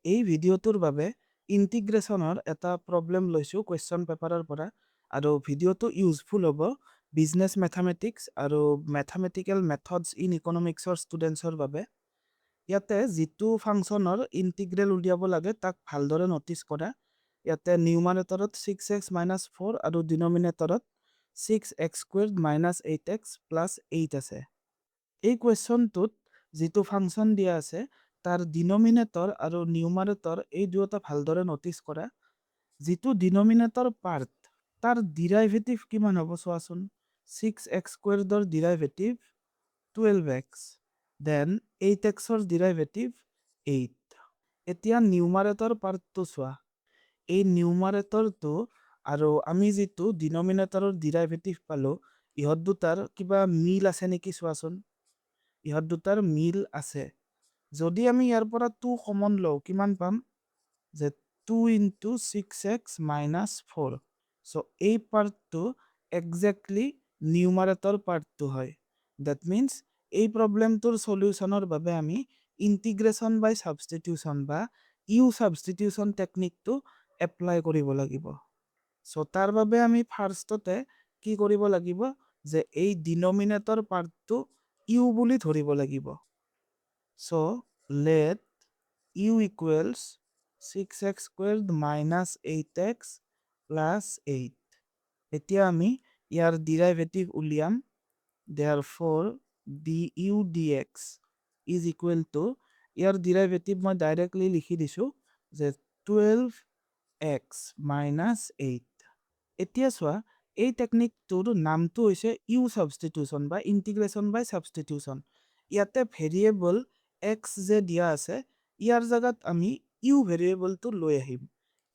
এই ভিডিঅ'টোৰ বাবে ইণ্টিগ্ৰেশ্যনৰ এটা প্ৰব্লেম লৈছোঁ কুৱেশ্যন পেপাৰৰ পৰা আৰু ভিডিঅ'টো ইউজফুল হ'ব বিজনেছ মেথামেটিক্স আৰু মেথামেটিকেল মেথডছ ইন ইকনমিক্সৰ ষ্টুডেণ্টছৰ বাবে। ইয়াতে যিটো ফাংচনৰ ইণ্টিগ্ৰেল উলিয়াব লাগে তাক ভালদৰে ন'টিচ কৰা। ইয়াতে নিউমাৰেটৰত 6x-4 আৰু ডিনমিনেটৰত 6x² - 8x + 8 আছে। এই কুৱেশ্যনটোত যিটো ফাংচন দিয়া আছে তাৰ ডিনমিনেটৰ আৰু নিউমাৰেটৰ এই দুয়োটা ভালদৰে ন'টিচ কৰা। যিটো ডিনমিনেটৰ পাৰ্ট তাৰ ডিৰাইভেটিভ কিমান হ'ব চোৱাচোন। 6x² derivative 12x, then 8xৰ derivative 8। এতিয়া নিউমাৰেটৰ পাৰ্টটো চোৱা। এই নিউমাৰেটৰটো আৰু আমি যিটো ডিনমিনেটৰৰ ডিৰাইভেটিভ পালোঁ ইহঁত দুটাৰ কিবা মিল আছে নেকি চোৱাচোন। ইহঁত দুটাৰ মিল আছে। যদি আমি ইয়াৰ পৰা 2 কমন লওঁ কিমান পাম যে 2 × 6x - 4। চ' এই পাৰ্টটো একজেক্টলি নিউমাৰেটৰ পাৰ্টটো হয়। ডেট মিনছ এই প্ৰব্লেমটোৰ সলিউশ্যনৰ বাবে আমি ইণ্টিগ্ৰেশ্যন বাই ছাবষ্টিটিউশ্যন বা ইউ ছাবষ্টিটিউশ্যন টেকনিকটো এপ্লাই কৰিব লাগিব। চ' তাৰ বাবে আমি ফাৰ্ষ্টতে কি কৰিব লাগিব যে এই ডিনমিনেটৰ পাৰ্টটো ইউ বুলি ধৰিব লাগিব। চ' let u equals 6x² - 8x + 8. এতিয়া আমি ইয়াৰ ডিৰাইভেটিভ উলিয়াম। Therefore du dx is equal to year derivative মই ডাইৰেক্টলি লিখি দিছোঁ যে 12x - 8। এতিয়া চোৱা এই টেকনিকটোৰ নামটো হৈছে ইউ ছাবষ্টিটিউশ্যন বা ইণ্টিগ্ৰেশ্যন বাই ছাবষ্টিটিউশ্যন। ইয়াতে ভেৰিয়েবল x যে দিয়া আছে ইয়াৰ জেগাত আমি ইউ ভেৰিয়েবলটো লৈ আহিম।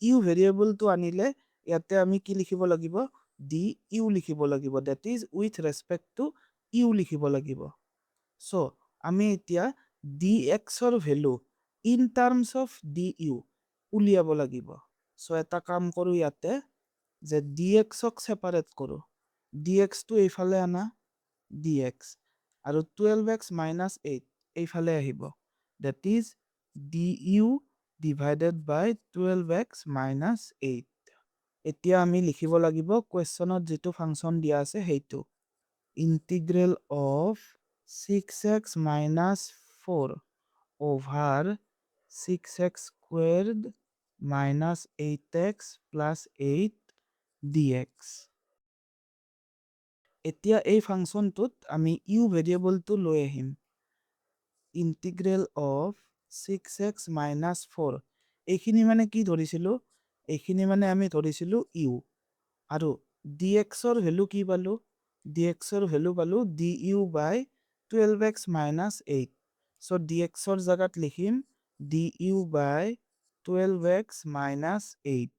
ইউ ভেৰিয়েবলটো আনিলে ইয়াতে আমি কি লিখিব লাগিব ডি ইউ লিখিব লাগিব। That is with respect to u লিখিব লাগিব। চ' আমি এতিয়া ডি এক্সৰ value in terms of d u উলিয়াব লাগিব। চ' এটা কাম কৰোঁ ইয়াতে যে ডি এক্সক ছেপাৰেট কৰোঁ। ডি এক্সটো এইফালে আনা ডি এক্স আৰু 12x - 8 এইফালে আহিব। That is d u divided by 12x - 8। এতিয়া আমি লিখিব লাগিব কুৱেশ্যনত যিটো ফাংচন দিয়া আছে সেইটো integral of 6x - 4 over 6x² - 8x + 8 dx। এতিয়া এই ফাংচনটোত আমি ইউ ভেৰিয়েবলটো লৈ আহিম। ইণ্টিগ্ৰেল অফ 6x - 4 এইখিনি মানে কি ধৰিছিলোঁ এইখিনি মানে আমি ধৰিছিলোঁ ইউ আৰু ডি এক্সৰ ভেলু কি পালোঁ ডি এক্সৰ ভেলু পালোঁ ডি ইউ বাই 12x - 8। চ' ডি এক্সৰ জেগাত লিখিম ডি ইউ বাই 12x - 8।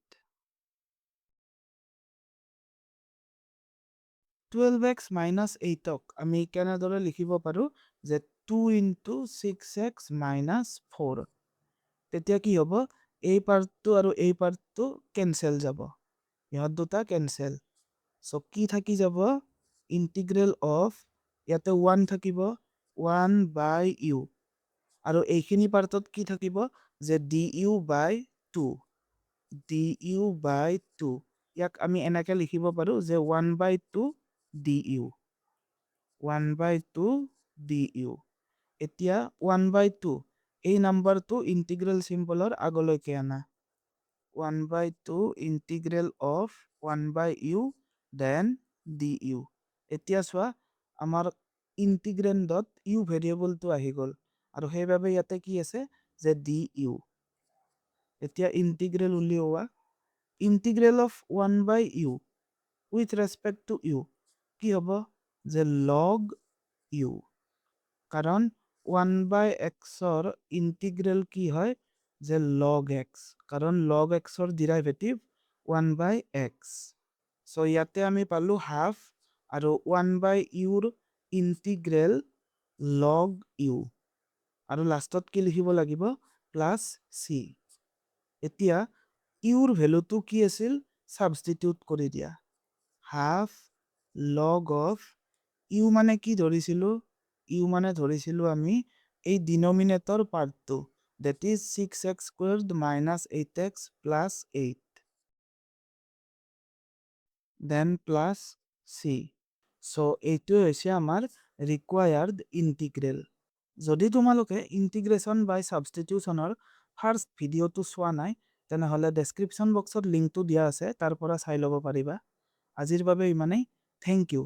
12x - 8ক আমি কেনেদৰে লিখিব পাৰোঁ যে 2 × 6x - 4। তেতিয়া কি হ'ব এই পাৰ্টটো আৰু এই পাৰ্টটো কেনচেল যাব। ইহঁত দুটা কেনচেল। চ' কি থাকি যাব ইণ্টিগ্ৰেল অফ ইয়াতে 1 থাকিব 1 বাই ইউ আৰু এইখিনি পাৰ্টত কি থাকিব যে ডি ইউ বাই 2 ডি ইউ বাই 2। ইয়াক আমি এনেকৈ লিখিব পাৰোঁ যে 1/2 ডি ইউ 1/2 ডি ইউ। এতিয়া 1/2 এই নাম্বাৰটো ইণ্টিগ্ৰেল চিম্বলৰ আগলৈকে আনা 1/2 integral of 1/u then d u. এতিয়া চোৱা আমাৰ ইণ্টিগ্ৰেণ্ডত ইউ ভেৰিয়েবলটো আহি গ'ল আৰু সেইবাবে ইয়াতে কি আছে যে ডি ইউ। এতিয়া ইণ্টিগ্ৰেল উলিওৱা integral of 1/u with respect to u কি হ'ব যে লগ ইউ। কাৰণ 1/xৰ ইণ্টিগ্ৰেল কি হয় যে লগ এক্স কাৰণ লগ এক্সৰ ডিৰাইভেটিভ 1/x। চ' ইয়াতে আমি পালোঁ হাফ আৰু 1/uৰ ইণ্টিগ্ৰেল লগ ইউ আৰু লাষ্টত কি লিখিব লাগিব প্লাছ চি। এতিয়া ইউৰ ভেলুটো কি আছিল ছাবষ্টিটিউট কৰি দিয়া হাফ লগ অফ ইউ মানে কি ধৰিছিলোঁ ইউ মানে ধৰিছিলোঁ আমি এই ডিনমিনেটৰ পাৰ্টটো that is 6x squared minus 8x plus 8, then plus c. So এইটো হৈছে আমাৰ required integral. যদি তোমালোকে ইন্টিগ্ৰেশ্যন বাই ছাবষ্টিটিউশ্যনৰ ফাৰ্ষ্ট ভিডিঅ'টো চোৱা নাই তেনেহ'লে ডেছক্ৰিপশ্যন বক্সত লিংকটো দিয়া আছে, তাৰ পৰা চাই ল'ব পাৰিবা। আজিৰ বাবে ইমানেই। Thank U.